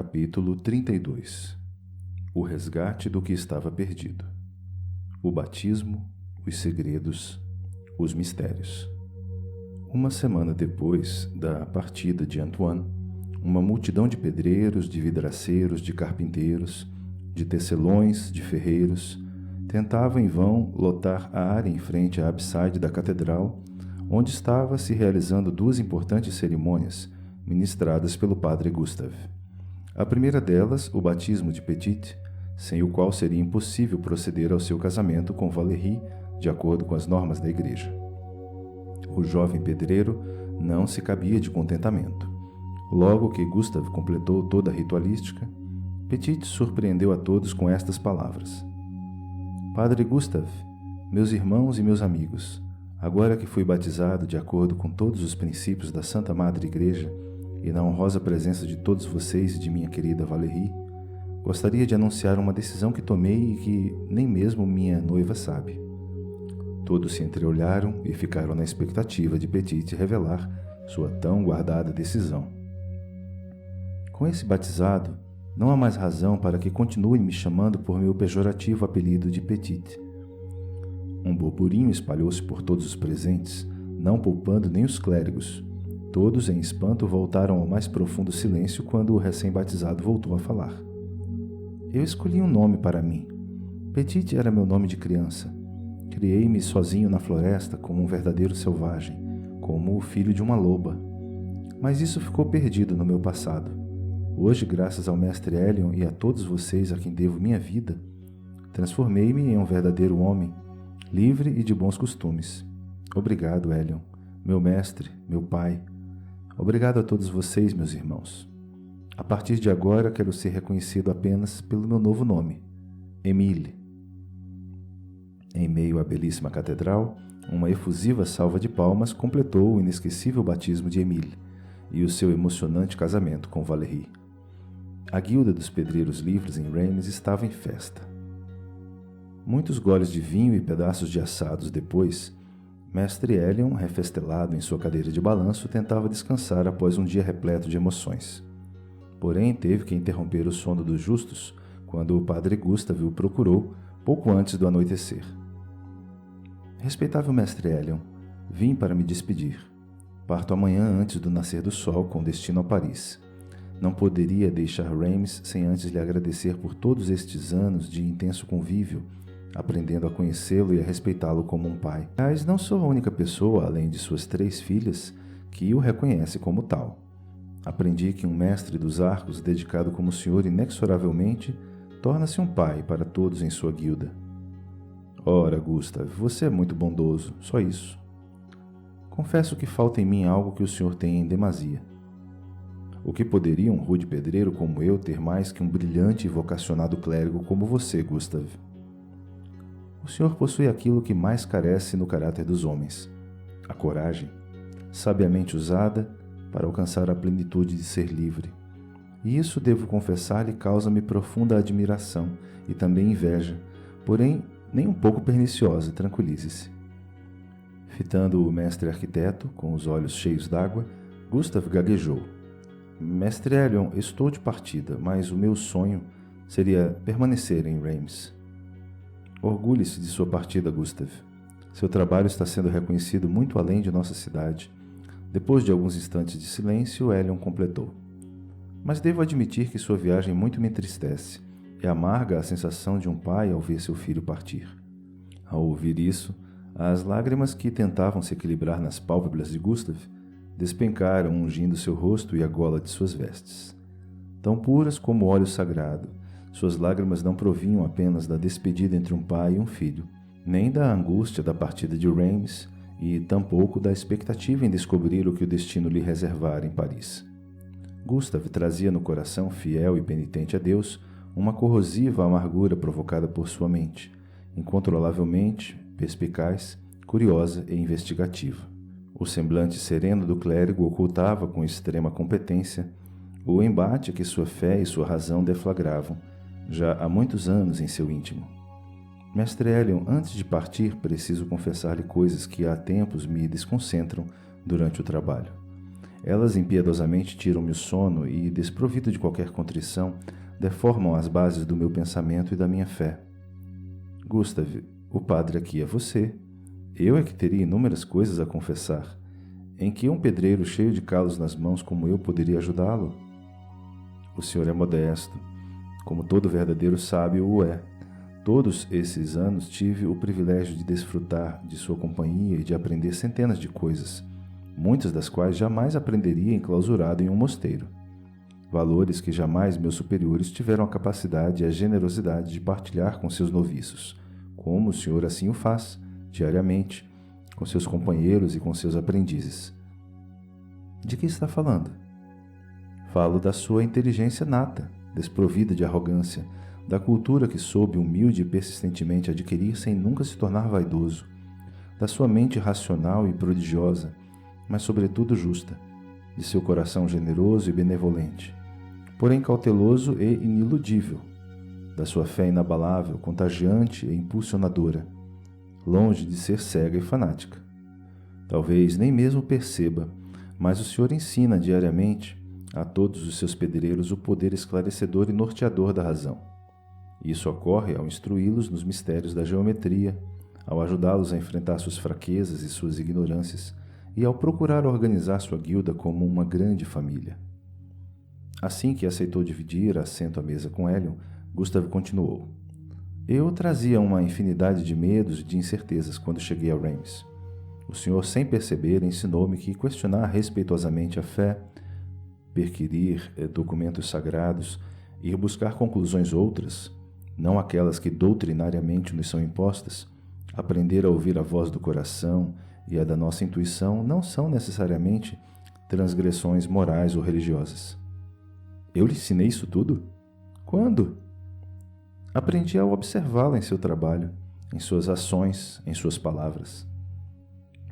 Capítulo 32. O resgate do que estava perdido. O batismo, os segredos, os mistérios. Uma semana depois da partida de Antoine, uma multidão de pedreiros, de vidraceiros, de carpinteiros, de tecelões, de ferreiros, tentava em vão lotar a área em frente à abside da catedral, onde estava se realizando duas importantes cerimônias ministradas pelo padre Gustave. A primeira delas, o batismo de Petit, sem o qual seria impossível proceder ao seu casamento com Valérie, de acordo com as normas da igreja. O jovem pedreiro não se cabia de contentamento. Logo que Gustave completou toda a ritualística, Petit surpreendeu a todos com estas palavras: Padre Gustave, meus irmãos e meus amigos, agora que fui batizado de acordo com todos os princípios da Santa Madre Igreja e na honrosa presença de todos vocês e de minha querida Valérie, gostaria de anunciar uma decisão que tomei e que nem mesmo minha noiva sabe. Todos se entreolharam e ficaram na expectativa de Petit revelar sua tão guardada decisão. Com esse batizado, não há mais razão para que continue me chamando por meu pejorativo apelido de Petit. Um burburinho espalhou-se por todos os presentes, não poupando nem os clérigos. Todos, em espanto, voltaram ao mais profundo silêncio quando o recém-batizado voltou a falar. Eu escolhi um nome para mim. Petit era meu nome de criança. Criei-me sozinho na floresta como um verdadeiro selvagem, como o filho de uma loba. Mas isso ficou perdido no meu passado. Hoje, graças ao mestre Elion e a todos vocês a quem devo minha vida, transformei-me em um verdadeiro homem, livre e de bons costumes. Obrigado, Elion, meu mestre, meu pai. Obrigado a todos vocês, meus irmãos. A partir de agora, quero ser reconhecido apenas pelo meu novo nome, Émile. Em meio à belíssima catedral, uma efusiva salva de palmas completou o inesquecível batismo de Émile e o seu emocionante casamento com Valérie. A guilda dos pedreiros livres em Reims estava em festa. Muitos goles de vinho e pedaços de assados depois, mestre Elion, refestelado em sua cadeira de balanço, tentava descansar após um dia repleto de emoções. Porém, teve que interromper o sono dos justos quando o padre Gustave o procurou pouco antes do anoitecer. Respeitável mestre Elion, vim para me despedir. Parto amanhã antes do nascer do sol com destino a Paris. Não poderia deixar Reims sem antes lhe agradecer por todos estes anos de intenso convívio, aprendendo a conhecê-lo e a respeitá-lo como um pai. Mas não sou a única pessoa, além de suas 3 filhas, que o reconhece como tal. Aprendi que um mestre dos arcos, dedicado como o senhor inexoravelmente, torna-se um pai para todos em sua guilda. Ora, Gustave, você é muito bondoso, só isso. Confesso que falta em mim algo que o senhor tem em demasia. O que poderia um rude pedreiro como eu ter mais que um brilhante e vocacionado clérigo como você, Gustave? O senhor possui aquilo que mais carece no caráter dos homens, a coragem, sabiamente usada para alcançar a plenitude de ser livre. E isso, devo confessar-lhe, causa-me profunda admiração e também inveja, porém nem um pouco perniciosa, tranquilize-se. Fitando o mestre arquiteto, com os olhos cheios d'água, Gustave gaguejou. Mestre Elion, estou de partida, mas o meu sonho seria permanecer em Reims. Orgulhe-se de sua partida, Gustave. Seu trabalho está sendo reconhecido muito além de nossa cidade. Depois de alguns instantes de silêncio, Elion completou. Mas devo admitir que sua viagem muito me entristece. É amarga a sensação de um pai ao ver seu filho partir. Ao ouvir isso, as lágrimas que tentavam se equilibrar nas pálpebras de Gustave despencaram, ungindo seu rosto e a gola de suas vestes. Tão puras como óleo sagrado, suas lágrimas não provinham apenas da despedida entre um pai e um filho, nem da angústia da partida de Reims e tampouco da expectativa em descobrir o que o destino lhe reservara em Paris. Gustave trazia no coração, fiel e penitente a Deus, uma corrosiva amargura provocada por sua mente, incontrolavelmente perspicaz, curiosa e investigativa. O semblante sereno do clérigo ocultava com extrema competência o embate que sua fé e sua razão deflagravam, já há muitos anos em seu íntimo. Mestre Elion, antes de partir, preciso confessar-lhe coisas que há tempos me desconcentram durante o trabalho. Elas impiedosamente tiram-me o sono e, desprovido de qualquer contrição, deformam as bases do meu pensamento e da minha fé. Gustav, o padre aqui é você. Eu é que teria inúmeras coisas a confessar. Em que um pedreiro cheio de calos nas mãos como eu poderia ajudá-lo? O senhor é modesto, como todo verdadeiro sábio o é. Todos esses anos tive o privilégio de desfrutar de sua companhia e de aprender centenas de coisas, muitas das quais jamais aprenderia enclausurado em um mosteiro. Valores que jamais meus superiores tiveram a capacidade e a generosidade de partilhar com seus noviços, como o senhor assim o faz, diariamente, com seus companheiros e com seus aprendizes. De que está falando? Falo da sua inteligência nata, desprovida de arrogância, da cultura que soube humilde e persistentemente adquirir sem nunca se tornar vaidoso, da sua mente racional e prodigiosa, mas sobretudo justa, de seu coração generoso e benevolente, porém cauteloso e iniludível, da sua fé inabalável, contagiante e impulsionadora, longe de ser cega e fanática. Talvez nem mesmo perceba, mas o Senhor ensina diariamente a todos os seus pedreiros o poder esclarecedor e norteador da razão. Isso ocorre ao instruí-los nos mistérios da geometria, ao ajudá-los a enfrentar suas fraquezas e suas ignorâncias, e ao procurar organizar sua guilda como uma grande família. Assim que aceitou dividir assento à mesa com Helion, Gustav continuou. Eu trazia uma infinidade de medos e de incertezas quando cheguei a Reims. O senhor, sem perceber, ensinou-me que questionar respeitosamente a fé, perquirir documentos sagrados, ir buscar conclusões outras, não aquelas que doutrinariamente nos são impostas, aprender a ouvir a voz do coração e a da nossa intuição não são necessariamente transgressões morais ou religiosas. Eu lhe ensinei isso tudo? Quando? Aprendi a observá-la em seu trabalho, em suas ações, em suas palavras.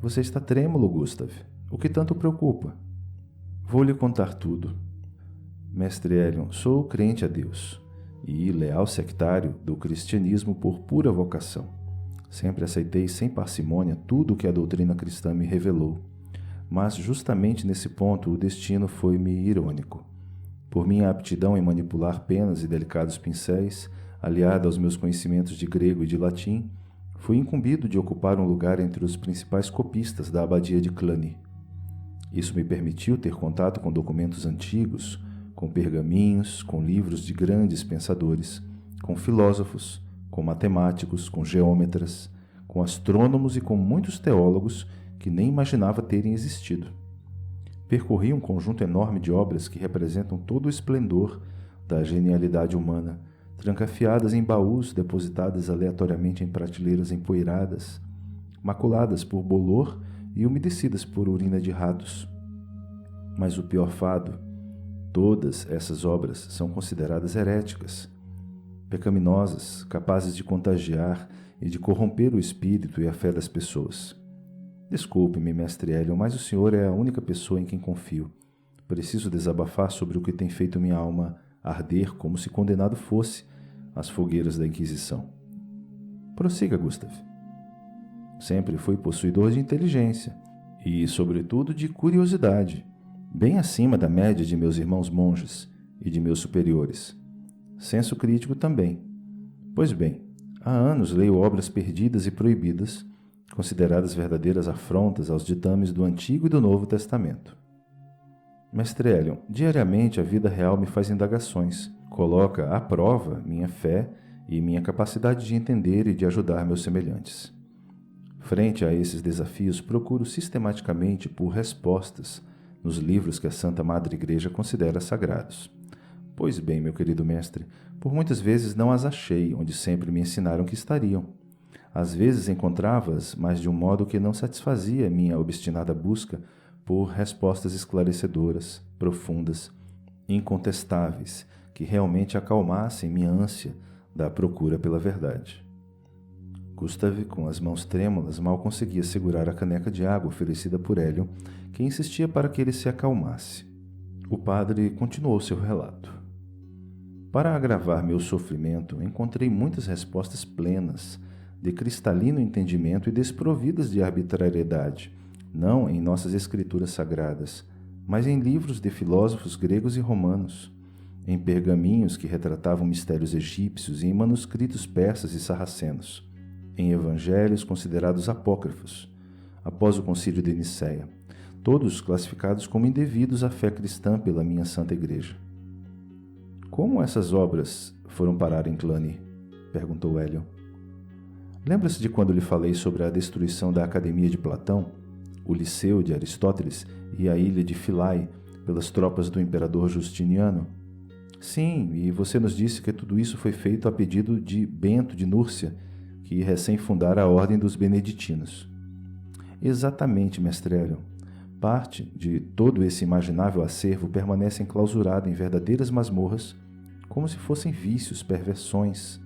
Você está trêmulo, Gustav. O que tanto o preocupa? Vou lhe contar tudo. Mestre Helion, sou crente a Deus e leal sectário do cristianismo por pura vocação. Sempre aceitei sem parcimônia tudo o que a doutrina cristã me revelou, mas justamente nesse ponto o destino foi-me irônico. Por minha aptidão em manipular penas e delicados pincéis, aliada aos meus conhecimentos de grego e de latim, fui incumbido de ocupar um lugar entre os principais copistas da abadia de Cluny. Isso me permitiu ter contato com documentos antigos, com pergaminhos, com livros de grandes pensadores, com filósofos, com matemáticos, com geômetras, com astrônomos e com muitos teólogos que nem imaginava terem existido. Percorri um conjunto enorme de obras que representam todo o esplendor da genialidade humana, trancafiadas em baús depositadas aleatoriamente em prateleiras empoeiradas, maculadas por bolor e umedecidas por urina de ratos. Mas o pior fado, todas essas obras são consideradas heréticas, pecaminosas, capazes de contagiar e de corromper o espírito e a fé das pessoas. Desculpe-me, mestre Helion, mas o senhor é a única pessoa em quem confio. Preciso desabafar sobre o que tem feito minha alma arder como se condenado fosse às fogueiras da Inquisição. Prossiga, Gustav. Sempre fui possuidor de inteligência e, sobretudo, de curiosidade, bem acima da média de meus irmãos monges e de meus superiores. Senso crítico também. Pois bem, há anos leio obras perdidas e proibidas, consideradas verdadeiras afrontas aos ditames do Antigo e do Novo Testamento. Mestre Helion, diariamente a vida real me faz indagações, coloca à prova minha fé e minha capacidade de entender e de ajudar meus semelhantes. Frente a esses desafios, procuro sistematicamente por respostas nos livros que a Santa Madre Igreja considera sagrados. Pois bem, meu querido mestre, por muitas vezes não as achei onde sempre me ensinaram que estariam. Às vezes encontrava-as, mas de um modo que não satisfazia minha obstinada busca por respostas esclarecedoras, profundas, incontestáveis, que realmente acalmassem minha ânsia da procura pela verdade. Gustav, com as mãos trêmulas, mal conseguia segurar a caneca de água oferecida por Helion, que insistia para que ele se acalmasse. O padre continuou seu relato. Para agravar meu sofrimento, encontrei muitas respostas plenas, de cristalino entendimento e desprovidas de arbitrariedade, não em nossas escrituras sagradas, mas em livros de filósofos gregos e romanos, em pergaminhos que retratavam mistérios egípcios e em manuscritos persas e sarracenos, em evangelhos considerados apócrifos, após o concílio de Nicéia, todos classificados como indevidos à fé cristã pela minha Santa Igreja. Como essas obras foram parar em Cluny? Perguntou Hélio. Lembra-se de quando lhe falei sobre a destruição da Academia de Platão, o Liceu de Aristóteles e a ilha de Philae pelas tropas do imperador Justiniano? Sim, e você nos disse que tudo isso foi feito a pedido de Bento de Núrcia, que recém fundara a Ordem dos Beneditinos. Exatamente, mestre Hélio. Parte de todo esse imaginável acervo permanece enclausurado em verdadeiras masmorras, como se fossem vícios, perversões.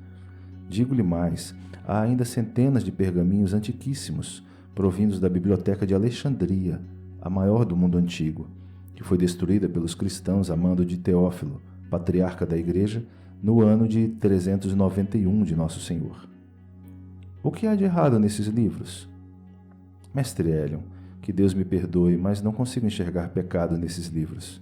Digo-lhe mais, há ainda centenas de pergaminhos antiquíssimos, provindos da Biblioteca de Alexandria, a maior do mundo antigo, que foi destruída pelos cristãos a mando de Teófilo, patriarca da Igreja, no ano de 391 de Nosso Senhor. O que há de errado nesses livros? Mestre Hélio, que Deus me perdoe, mas não consigo enxergar pecado nesses livros.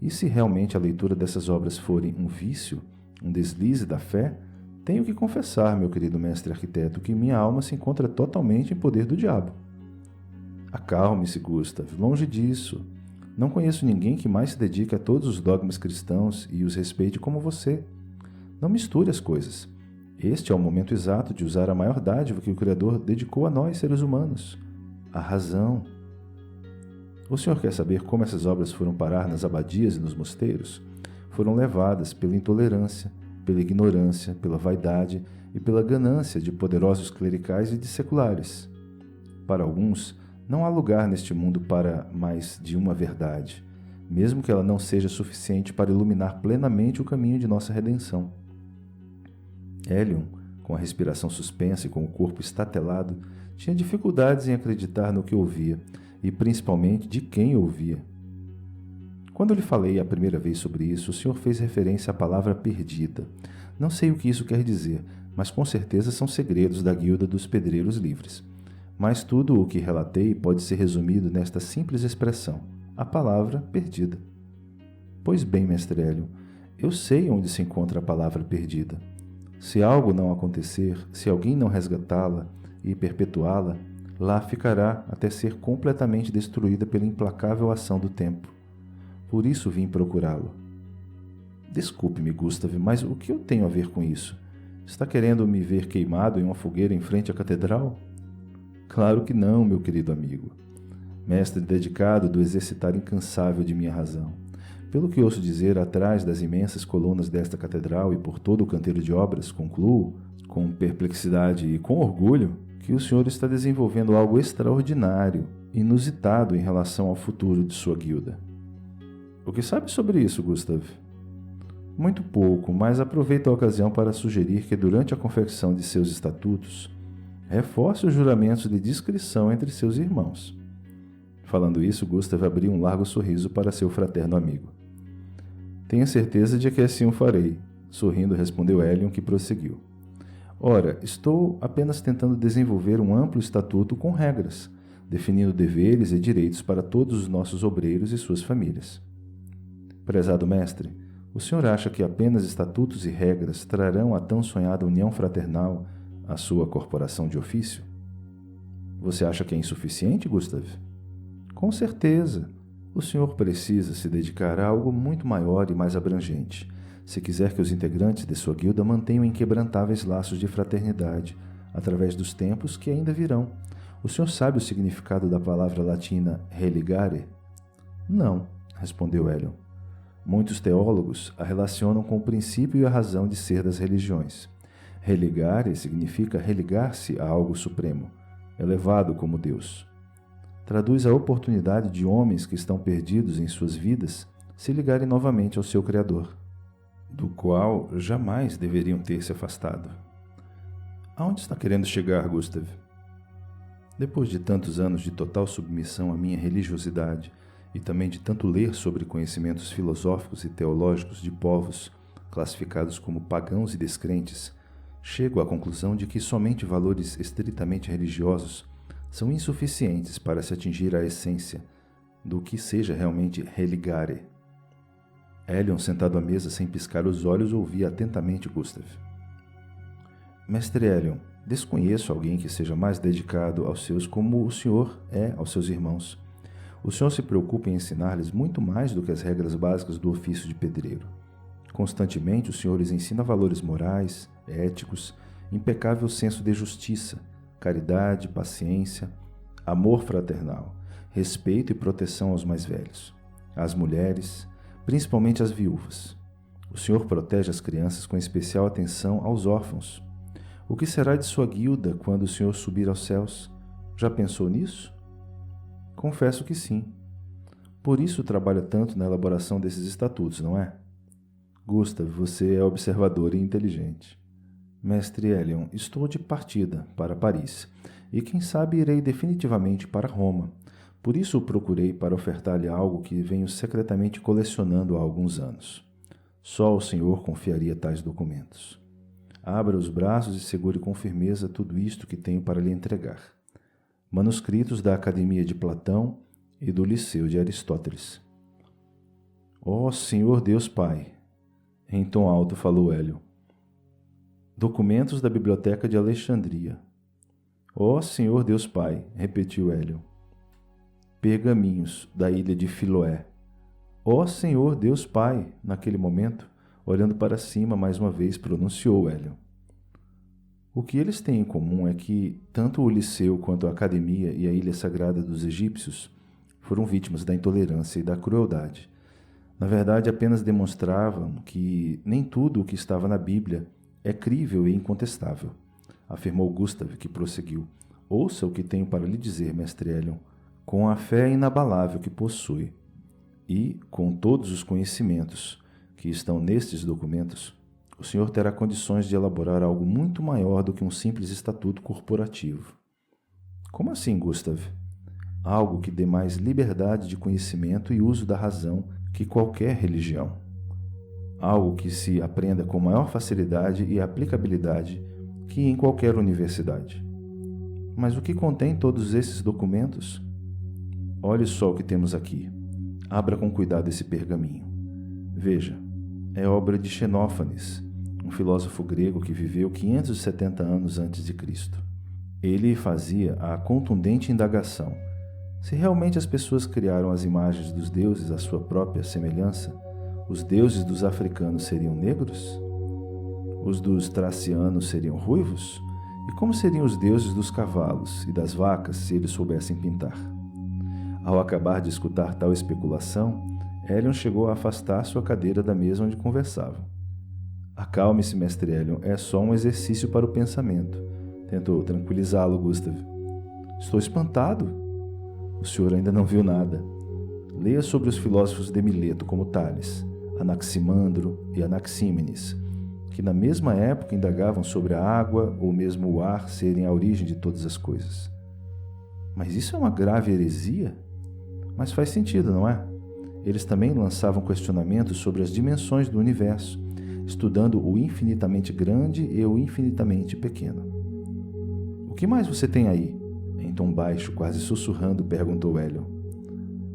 E se realmente a leitura dessas obras forem um vício, um deslize da fé, tenho que confessar, meu querido mestre arquiteto, que minha alma se encontra totalmente em poder do diabo. Acalme-se, Gustav, longe disso. Não conheço ninguém que mais se dedique a todos os dogmas cristãos e os respeite como você. Não misture as coisas. Este é o momento exato de usar a maior dádiva que o Criador dedicou a nós, seres humanos, a razão. O senhor quer saber como essas obras foram parar nas abadias e nos mosteiros? Foram levadas pela intolerância, pela ignorância, pela vaidade e pela ganância de poderosos clericais e de seculares. Para alguns, não há lugar neste mundo para mais de uma verdade, mesmo que ela não seja suficiente para iluminar plenamente o caminho de nossa redenção. Hélion, com a respiração suspensa e com o corpo estatelado, tinha dificuldades em acreditar no que ouvia, e principalmente de quem ouvia. Quando lhe falei a primeira vez sobre isso, o senhor fez referência à palavra perdida. Não sei o que isso quer dizer, mas com certeza são segredos da Guilda dos Pedreiros Livres. Mas tudo o que relatei pode ser resumido nesta simples expressão, a palavra perdida. Pois bem, mestre Hélio, eu sei onde se encontra a palavra perdida. Se algo não acontecer, se alguém não resgatá-la e perpetuá-la, lá ficará até ser completamente destruída pela implacável ação do tempo. Por isso vim procurá-lo. Desculpe-me, Gustav, mas o que eu tenho a ver com isso? Está querendo me ver queimado em uma fogueira em frente à catedral? Claro que não, meu querido amigo. Mestre dedicado do exercitar incansável de minha razão. Pelo que ouço dizer, atrás das imensas colunas desta catedral e por todo o canteiro de obras, concluo, com perplexidade e com orgulho, que o senhor está desenvolvendo algo extraordinário, inusitado em relação ao futuro de sua guilda. O que sabe sobre isso, Gustav? Muito pouco, mas aproveito a ocasião para sugerir que durante a confecção de seus estatutos, reforce os juramentos de discrição entre seus irmãos. Falando isso, Gustav abriu um largo sorriso para seu fraterno amigo. Tenha certeza de que assim o farei, sorrindo respondeu Hélion, que prosseguiu. Ora, estou apenas tentando desenvolver um amplo estatuto com regras, definindo deveres e direitos para todos os nossos obreiros e suas famílias. Prezado mestre, o senhor acha que apenas estatutos e regras trarão a tão sonhada união fraternal à sua corporação de ofício? Você acha que é insuficiente, Gustav? Com certeza. O senhor precisa se dedicar a algo muito maior e mais abrangente, se quiser que os integrantes de sua guilda mantenham inquebrantáveis laços de fraternidade, através dos tempos que ainda virão. O senhor sabe o significado da palavra latina religare? Não, respondeu Hélion. Muitos teólogos a relacionam com o princípio e a razão de ser das religiões. Religare significa religar-se a algo supremo, elevado como Deus. Traduz a oportunidade de homens que estão perdidos em suas vidas se ligarem novamente ao seu Criador, do qual jamais deveriam ter se afastado. Aonde está querendo chegar, Gustav? Depois de tantos anos de total submissão à minha religiosidade e também de tanto ler sobre conhecimentos filosóficos e teológicos de povos classificados como pagãos e descrentes, chego à conclusão de que somente valores estritamente religiosos são insuficientes para se atingir a essência, do que seja realmente religare. Elion, sentado à mesa sem piscar os olhos, ouvia atentamente Gustav. Mestre Elion, desconheço alguém que seja mais dedicado aos seus como o senhor é aos seus irmãos. O senhor se preocupa em ensinar-lhes muito mais do que as regras básicas do ofício de pedreiro. Constantemente o senhor lhes ensina valores morais, éticos, impecável senso de justiça, caridade, paciência, amor fraternal, respeito e proteção aos mais velhos, às mulheres, principalmente às viúvas. O senhor protege as crianças com especial atenção aos órfãos. O que será de sua guilda quando o senhor subir aos céus? Já pensou nisso? Confesso que sim. Por isso trabalha tanto na elaboração desses estatutos, não é? Gustav, você é observador e inteligente. Mestre Elion, estou de partida para Paris, e quem sabe irei definitivamente para Roma. Por isso o procurei para ofertar-lhe algo que venho secretamente colecionando há alguns anos. Só o senhor confiaria tais documentos. Abra os braços e segure com firmeza tudo isto que tenho para lhe entregar. Manuscritos da Academia de Platão e do Liceu de Aristóteles. Ó Senhor Deus Pai! Em tom alto falou Elion. Documentos da Biblioteca de Alexandria. Ó Senhor Deus Pai! Repetiu Elion. Pergaminhos da ilha de Filoé. Ó Senhor Deus Pai! Naquele momento, olhando para cima mais uma vez, pronunciou Elion. O que eles têm em comum é que tanto o Liceu quanto a Academia e a Ilha Sagrada dos Egípcios foram vítimas da intolerância e da crueldade. Na verdade, apenas demonstravam que nem tudo o que estava na Bíblia é crível e incontestável, afirmou Gustav, que prosseguiu. Ouça o que tenho para lhe dizer, mestre Elion, com a fé inabalável que possui e com todos os conhecimentos que estão nestes documentos, o senhor terá condições de elaborar algo muito maior do que um simples estatuto corporativo. Como assim, Gustav? Algo que dê mais liberdade de conhecimento e uso da razão que qualquer religião. Algo que se aprenda com maior facilidade e aplicabilidade que em qualquer universidade. Mas o que contém todos esses documentos? Olhe só o que temos aqui. Abra com cuidado esse pergaminho. Veja, é obra de Xenófanes, um filósofo grego que viveu 570 anos antes de Cristo. Ele fazia a contundente indagação: se realmente as pessoas criaram as imagens dos deuses à sua própria semelhança, os deuses dos africanos seriam negros? Os dos tracianos seriam ruivos? E como seriam os deuses dos cavalos e das vacas se eles soubessem pintar? Ao acabar de escutar tal especulação, Elion chegou a afastar sua cadeira da mesa onde conversavam. Acalme-se, mestre Elion, é só um exercício para o pensamento. Tentou tranquilizá-lo Gustav. Estou espantado. O senhor ainda não viu nada. Leia sobre os filósofos de Mileto como Tales, Anaximandro e Anaxímenes, que na mesma época indagavam sobre a água ou mesmo o ar serem a origem de todas as coisas. Mas isso é uma grave heresia? Mas faz sentido, não é? Eles também lançavam questionamentos sobre as dimensões do universo, estudando o infinitamente grande e o infinitamente pequeno. O que mais você tem aí? Em tom baixo, quase sussurrando, perguntou Elion.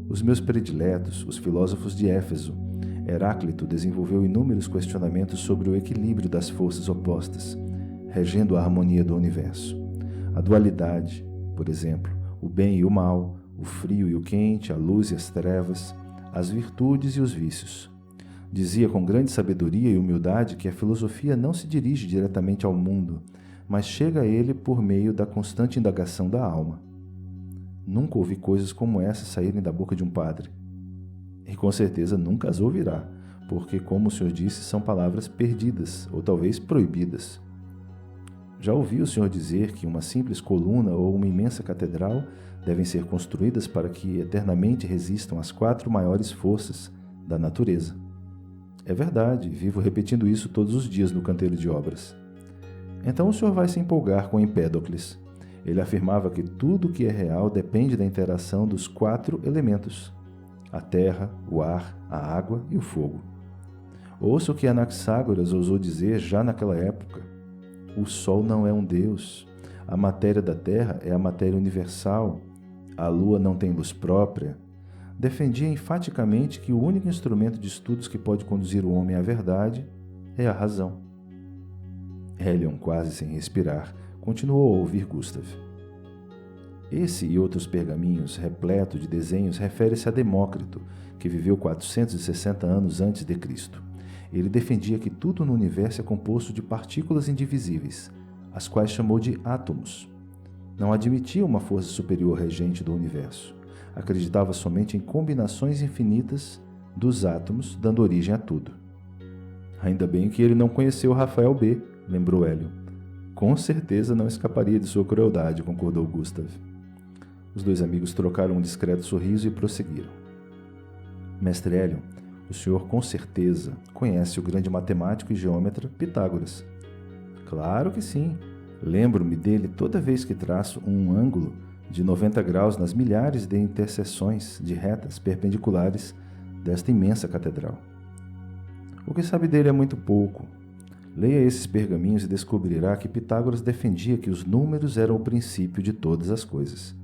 Os meus prediletos, os filósofos de Éfeso. Heráclito desenvolveu inúmeros questionamentos sobre o equilíbrio das forças opostas, regendo a harmonia do universo. A dualidade, por exemplo, o bem e o mal, o frio e o quente, a luz e as trevas, as virtudes e os vícios. Dizia com grande sabedoria e humildade que a filosofia não se dirige diretamente ao mundo, mas chega a ele por meio da constante indagação da alma. Nunca ouvi coisas como essa saírem da boca de um padre. E com certeza nunca as ouvirá, porque, como o senhor disse, são palavras perdidas, ou talvez proibidas. Já ouvi o senhor dizer que uma simples coluna ou uma imensa catedral devem ser construídas para que eternamente resistam às 4 maiores forças da natureza. É verdade, vivo repetindo isso todos os dias no canteiro de obras. Então o senhor vai se empolgar com Empédocles. Ele afirmava que tudo que é real depende da interação dos 4 elementos: a terra, o ar, a água e o fogo. Ouça o que Anaxágoras ousou dizer já naquela época. O sol não é um deus. A matéria da terra é a matéria universal. A lua não tem luz própria. defendia enfaticamente que o único instrumento de estudos que pode conduzir o homem à verdade é a razão. Elion, quase sem respirar, continuou a ouvir Gustav. Esse e outros pergaminhos, repletos de desenhos, refere-se a Demócrito, que viveu 460 anos antes de Cristo. Ele defendia que tudo no universo é composto de partículas indivisíveis, as quais chamou de átomos. Não admitia uma força superior regente do universo. Acreditava somente em combinações infinitas dos átomos, dando origem a tudo. Ainda bem que ele não conheceu Rafael B., lembrou Hélio. Com certeza não escaparia de sua crueldade, concordou Gustav. Os dois amigos trocaram um discreto sorriso e prosseguiram. Mestre Hélio, o senhor com certeza conhece o grande matemático e geômetra Pitágoras. Claro que sim. Lembro-me dele toda vez que traço um ângulo de 90 graus nas milhares de interseções de retas perpendiculares desta imensa catedral. O que sabe dele é muito pouco. Leia esses pergaminhos e descobrirá que Pitágoras defendia que os números eram o princípio de todas as coisas,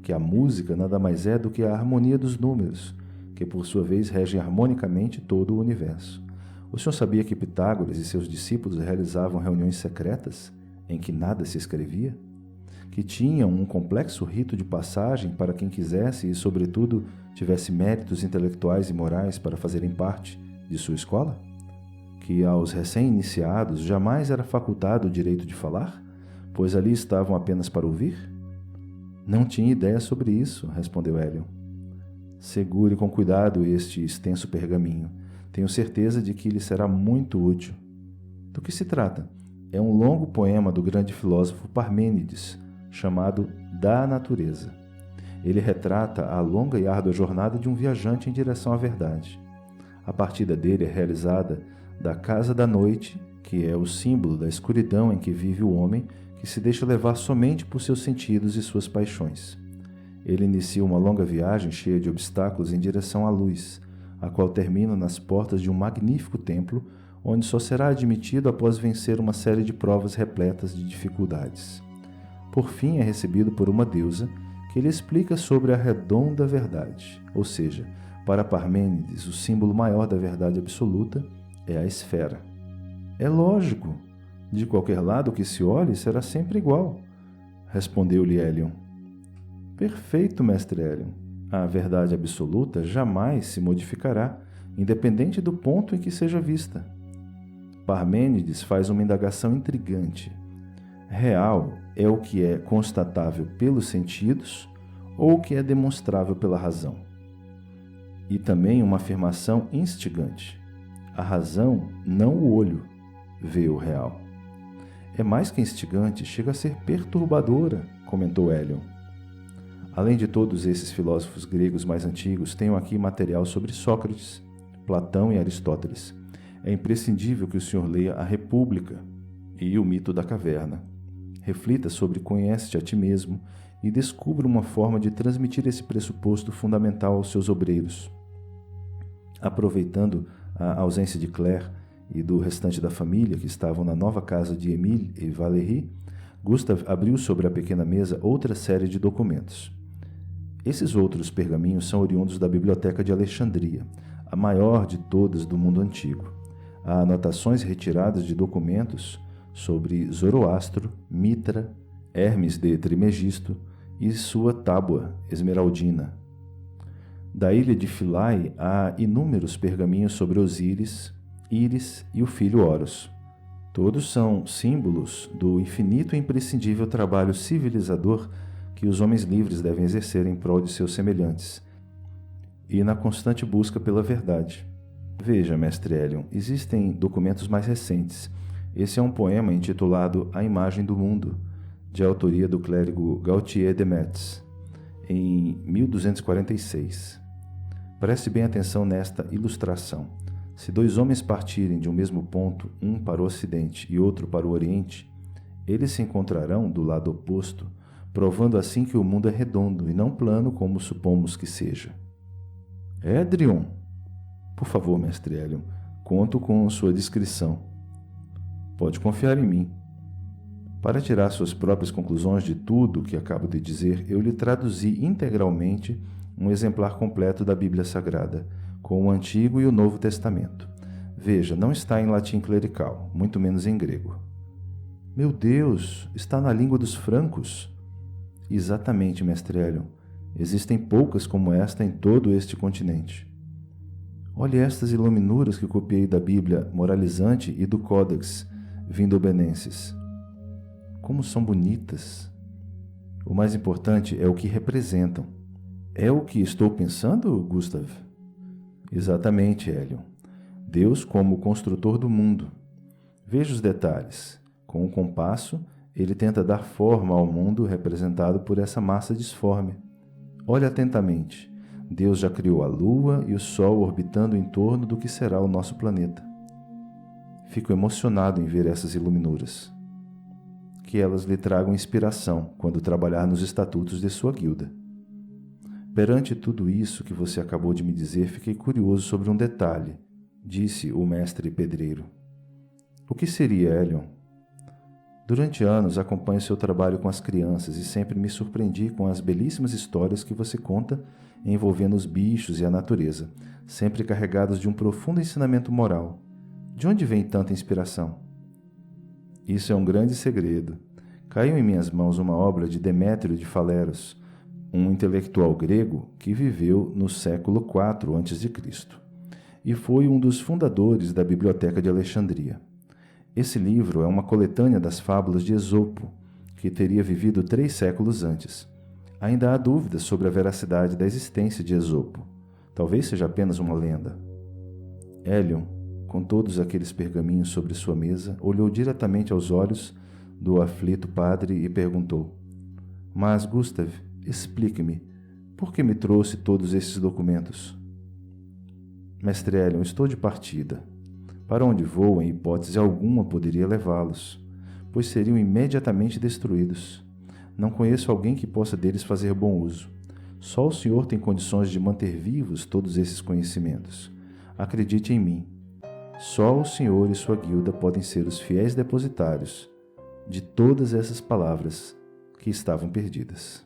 que a música nada mais é do que a harmonia dos números, que por sua vez regem harmonicamente todo o universo. O senhor sabia que Pitágoras e seus discípulos realizavam reuniões secretas em que nada se escrevia? Que tinham um complexo rito de passagem para quem quisesse e, sobretudo, tivesse méritos intelectuais e morais para fazerem parte de sua escola? Que aos recém-iniciados jamais era facultado o direito de falar, pois ali estavam apenas para ouvir? Não tinha ideia sobre isso, respondeu Hélio. Segure com cuidado este extenso pergaminho. Tenho certeza de que lhe será muito útil. Do que se trata? É um longo poema do grande filósofo Parmênides, chamado Da Natureza. Ele retrata a longa e árdua jornada de um viajante em direção à verdade. A partida dele é realizada da casa da noite, que é o símbolo da escuridão em que vive o homem, que se deixa levar somente por seus sentidos e suas paixões. Ele inicia uma longa viagem cheia de obstáculos em direção à luz, a qual termina nas portas de um magnífico templo, onde só será admitido após vencer uma série de provas repletas de dificuldades. Por fim, é recebido por uma deusa que lhe explica sobre a redonda verdade, ou seja, para Parmênides, o símbolo maior da verdade absoluta é a esfera. É lógico, de qualquer lado que se olhe será sempre igual, respondeu-lhe Hélion. Perfeito, mestre Hélion. A verdade absoluta jamais se modificará, independente do ponto em que seja vista. Parmênides faz uma indagação intrigante. Real é o que é constatável pelos sentidos ou o que é demonstrável pela razão? E também uma afirmação instigante. A razão, não o olho, vê o real. É mais que instigante, chega a ser perturbadora, comentou Hélion. Além de todos esses filósofos gregos mais antigos, tenho aqui material sobre Sócrates, Platão e Aristóteles. É imprescindível que o senhor leia A República e O Mito da Caverna. Reflita sobre Conhece-te a ti mesmo e descubra uma forma de transmitir esse pressuposto fundamental aos seus obreiros. Aproveitando a ausência de Claire e do restante da família que estavam na nova casa de Émile e Valérie, Gustav abriu sobre a pequena mesa outra série de documentos. Esses outros pergaminhos são oriundos da Biblioteca de Alexandria, a maior de todas do mundo antigo. Há anotações retiradas de documentos sobre Zoroastro, Mitra, Hermes de Trimegisto e sua tábua esmeraldina. Da ilha de Philae há inúmeros pergaminhos sobre Osíris, Íris e o filho Horus. Todos são símbolos do infinito e imprescindível trabalho civilizador que os homens livres devem exercer em prol de seus semelhantes e na constante busca pela verdade. Veja, mestre Hélion, existem documentos mais recentes. Esse é um poema intitulado A Imagem do Mundo, de autoria do clérigo Gautier de Metz, em 1246. Preste bem atenção nesta ilustração. Se dois homens partirem de um mesmo ponto, um para o ocidente e outro para o oriente, eles se encontrarão do lado oposto, provando assim que o mundo é redondo e não plano como supomos que seja. Édrion! Por favor, mestre Hélion, conto com sua discrição. Pode confiar em mim. Para tirar suas próprias conclusões de tudo o que acabo de dizer, eu lhe traduzi integralmente um exemplar completo da Bíblia Sagrada, com o Antigo e o Novo Testamento. Veja, não está em latim clerical, muito menos em grego. Meu Deus, está na língua dos francos? Exatamente, mestre Helion. Existem poucas como esta em todo este continente. Olhe estas iluminuras que copiei da Bíblia Moralizante e do Codex Vindobenensis. Como são bonitas! O mais importante é o que representam. É o que estou pensando, Gustav? Exatamente, Helion. Deus como o construtor do mundo. Veja os detalhes. Com o compasso, ele tenta dar forma ao mundo representado por essa massa disforme. Olhe atentamente. Deus já criou a Lua e o Sol orbitando em torno do que será o nosso planeta. Fico emocionado em ver essas iluminuras. Que elas lhe tragam inspiração quando trabalhar nos estatutos de sua guilda. Perante tudo isso que você acabou de me dizer, fiquei curioso sobre um detalhe, disse o mestre pedreiro. O que seria, Helion? Durante anos acompanho seu trabalho com as crianças e sempre me surpreendi com as belíssimas histórias que você conta envolvendo os bichos e a natureza, sempre carregados de um profundo ensinamento moral. De onde vem tanta inspiração? Isso é um grande segredo. Caiu em minhas mãos uma obra de Demétrio de Faleros, um intelectual grego que viveu no século IV a.C. e foi um dos fundadores da Biblioteca de Alexandria. Esse livro é uma coletânea das fábulas de Esopo, que teria vivido 3 séculos antes. Ainda há dúvidas sobre a veracidade da existência de Esopo. Talvez seja apenas uma lenda. Helion, com todos aqueles pergaminhos sobre sua mesa, olhou diretamente aos olhos do aflito padre e perguntou: Mas, Gustav, explique-me, por que me trouxe todos esses documentos? Mestre Helion, estou de partida. Para onde vou, em hipótese alguma, poderia levá-los, pois seriam imediatamente destruídos. Não conheço alguém que possa deles fazer bom uso. Só o Senhor tem condições de manter vivos todos esses conhecimentos. Acredite em mim. Só o Senhor e sua guilda podem ser os fiéis depositários de todas essas palavras que estavam perdidas.